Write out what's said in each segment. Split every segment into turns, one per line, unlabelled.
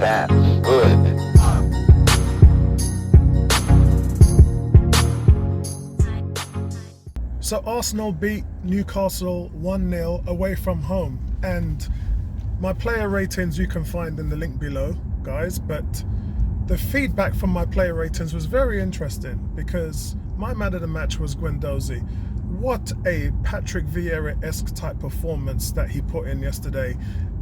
That's good.
So Arsenal beat Newcastle 1-0 away from home, and my player ratings you can find in the link below, guys, but the feedback from my player ratings was very interesting because my man of the match was Guendouzi. What a Patrick Vieira-esque type performance that he put in yesterday.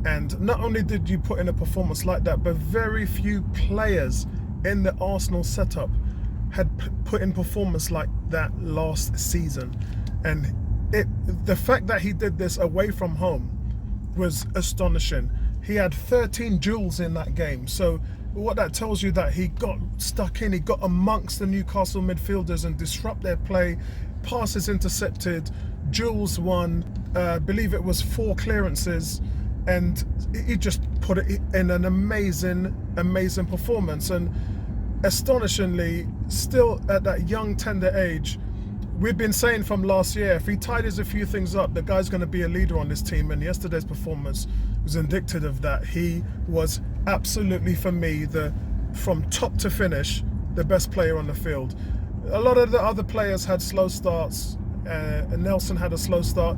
And not only did you put in a performance like that, but very few players in the Arsenal setup had put in performance like that last season. And the fact that he did this away from home was astonishing. He had 13 duels in that game. So what that tells you, that he got stuck in, he got amongst the Newcastle midfielders and disrupt their play, passes intercepted, duels won, believe it was 4 clearances, and he just put it in an amazing performance. And astonishingly, still at that young tender age, we've been saying from last year, if he tidies a few things up, the guy's going to be a leader on this team, and yesterday's performance was indicative of that. He was absolutely, for me, from top to finish, the best player on the field. A lot of the other players had slow starts. Nelson had a slow start.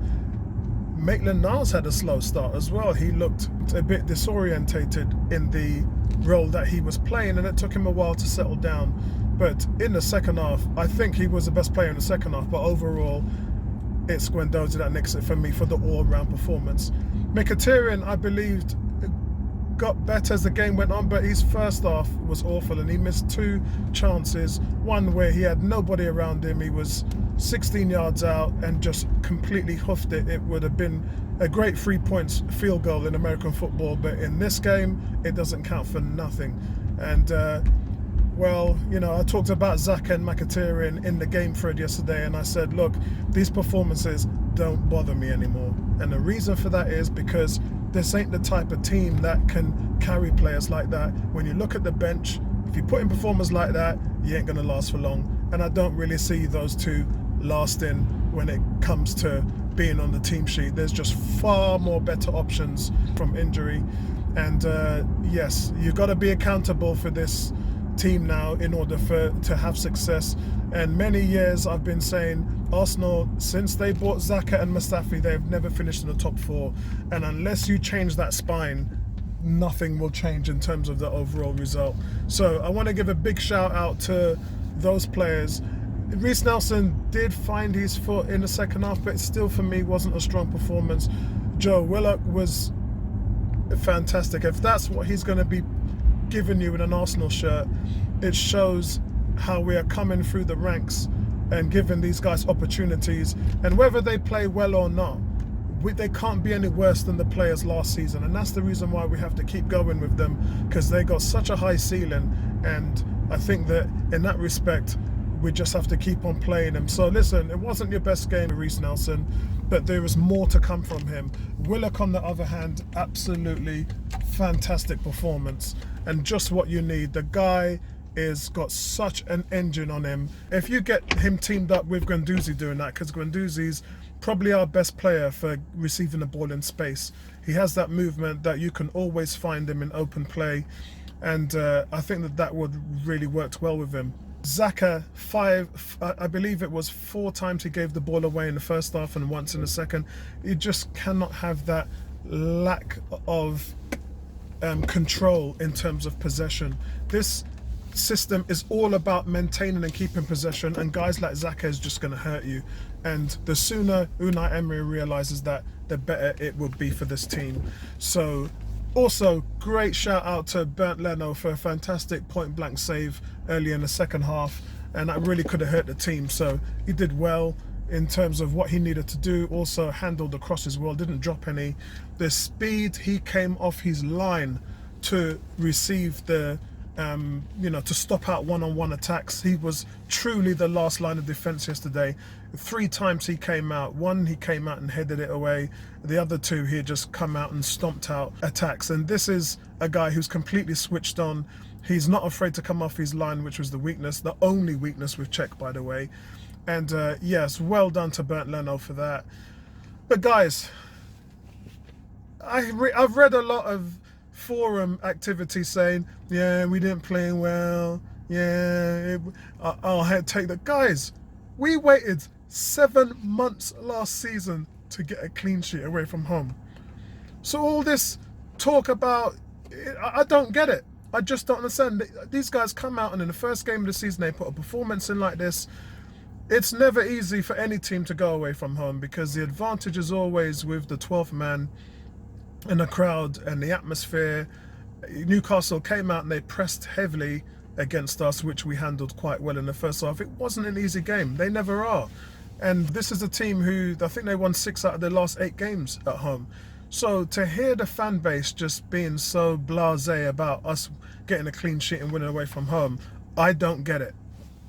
Maitland-Niles had a slow start as well. He looked a bit disorientated in the role that he was playing, and it took him a while to settle down. But in the second half, I think he was the best player in the second half, but overall, it's Guendouzi that nicks it for me for the all-round performance. Mkhitaryan, I believed, got better as the game went on, but his first half was awful, and he missed 2 chances. One where he had nobody around him, he was 16 yards out and just completely hoofed it. It would have been a great 3 points field goal in American football, but in this game, it doesn't count for nothing. And well, you know, I talked about Xhaka and Mkhitaryan in the game thread yesterday, and I said, look, these performances don't bother me anymore. And the reason for that is because this ain't the type of team that can carry players like that. When you look at the bench, if you put in performers like that, you ain't going to last for long. And I don't really see those two lasting when it comes to being on the team sheet. There's just far more better options from injury. And yes, you've got to be accountable for this team now in order to have success. And many years I've been saying Arsenal, since they bought Xhaka and Mustafi, they've never finished in the top 4, and unless you change that spine, nothing will change in terms of the overall result. So I want to give a big shout out to those players. Reiss Nelson did find his foot in the second half, but still for me wasn't a strong performance. Joe Willock was fantastic. If that's what he's going to be giving you in an Arsenal shirt, it shows how we are coming through the ranks and giving these guys opportunities. And whether they play well or not, they can't be any worse than the players last season. And that's the reason why we have to keep going with them, because they got such a high ceiling. And I think that in that respect, we just have to keep on playing them. So listen, it wasn't your best game, Reiss Nelson, but there is more to come from him. Willock, on the other hand, absolutely fantastic performance, and just what you need. The guy is got such an engine on him. If you get him teamed up with Guendouzi doing that, because Guendouzi's probably our best player for receiving the ball in space. He has that movement that you can always find him in open play, and I think that would really worked well with him. Xhaka, I believe it was 4 times he gave the ball away in the first half and once in the second. You just cannot have that lack of control in terms of possession. This system is all about maintaining and keeping possession, and guys like Xhaka is just going to hurt you. And the sooner Unai Emery realizes that, the better it will be for this team. So also, great shout out to Bernd Leno for a fantastic point blank save early in the second half, and that really could have hurt the team. So he did well in terms of what he needed to do. Also handled the crosses well, didn't drop any. The speed he came off his line to receive the to stop out one-on-one attacks. He was truly the last line of defense yesterday. 3 times he came out. One, he came out and headed it away. The other 2, he had just come out and stomped out attacks. And this is a guy who's completely switched on. He's not afraid to come off his line, which was the weakness, the only weakness with Czech, by the way. And yes, well done to Bernd Leno for that. But guys, I've read a lot of forum activity saying, yeah, we didn't play well. Yeah, I'll take the guys. We waited 7 months last season to get a clean sheet away from home. So all this talk about, I don't get it. I just don't understand. These guys come out and in the first game of the season they put a performance in like this. It's never easy for any team to go away from home because the advantage is always with the 12th man and the crowd and the atmosphere. Newcastle came out and they pressed heavily against us, which we handled quite well in the first half. It wasn't an easy game. They never are. And this is a team who, I think they won 6 out of their last 8 games at home. So to hear the fan base just being so blasé about us getting a clean sheet and winning away from home, I don't get it.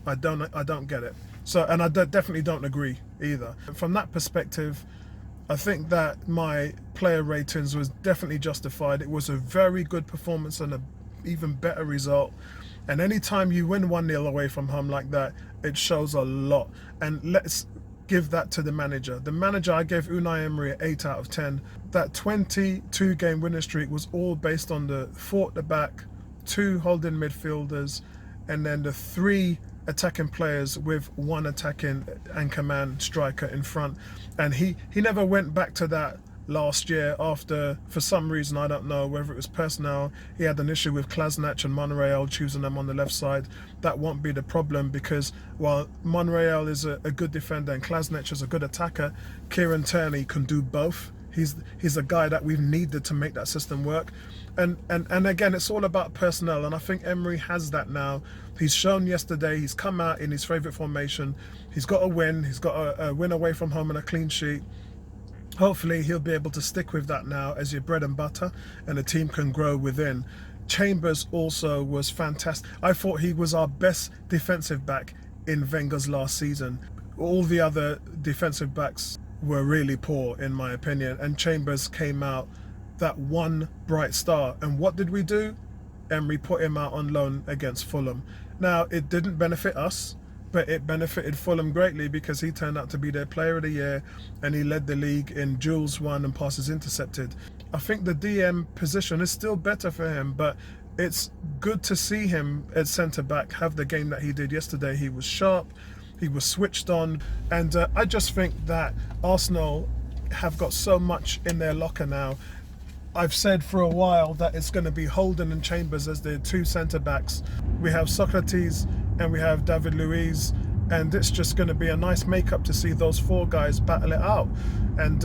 I don't get it. So, and I definitely don't agree either. From that perspective, I think that my player ratings was definitely justified. It was a very good performance and an even better result. And anytime you win 1-0 away from home like that, it shows a lot. And let's give that to the manager. The manager, I gave Unai Emery an 8 out of 10. That 22-game winning streak was all based on the 4 at the back, 2 holding midfielders, and then the 3 attacking players with 1 attacking anchorman striker in front. And he never went back to that last year after, for some reason, I don't know whether it was personnel, he had an issue with Klasnach and Monreal choosing them on the left side. That won't be the problem because while Monreal is a good defender and Klasnach is a good attacker, Kieran Tierney can do both. He's a guy that we've needed to make that system work. And again, it's all about personnel, and I think Emery has that now. He's shown yesterday, he's come out in his favourite formation. He's got a win, he's got a win away from home and a clean sheet. Hopefully he'll be able to stick with that now as your bread and butter, and the team can grow within. Chambers also was fantastic. I thought he was our best defensive back in Wenger's last season. All the other defensive backs were really poor in my opinion, and Chambers came out that one bright star. And what did we do? Emery put him out on loan against Fulham. Now, it didn't benefit us, but it benefited Fulham greatly because he turned out to be their player of the year and he led the league in duels won and passes intercepted. I think the DM position is still better for him, but it's good to see him at centre-back have the game that he did yesterday. He was sharp, he was switched on, and I just think that Arsenal have got so much in their locker now. I've said for a while that it's going to be Holden and Chambers as their 2 centre-backs. We have Socrates and we have David Luiz, and it's just going to be a nice make-up to see those 4 guys battle it out. And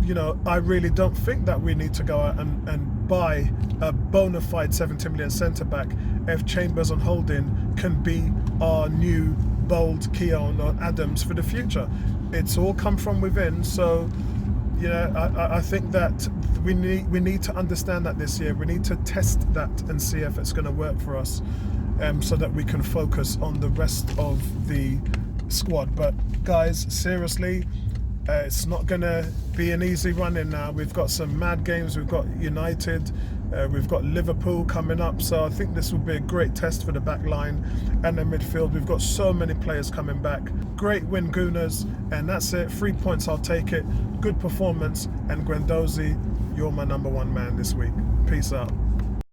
you know, I really don't think that we need to go out and buy a bona fide 70 million centre-back if Chambers and Holden can be our new bold Keown or Adams for the future. It's all come from within, so you know, I think that we need to understand that this year. We need to test that and see if it's going to work for us, so that we can focus on the rest of the squad. But guys, seriously, it's not going to be an easy run in now. We've got some mad games. We've got United, we've got Liverpool coming up, so I think this will be a great test for the back line and the midfield. We've got so many players coming back. Great win, Gooners, and that's it. 3 points, I'll take it. Good performance, and Guendouzi, you're my #1 man this week. Peace out.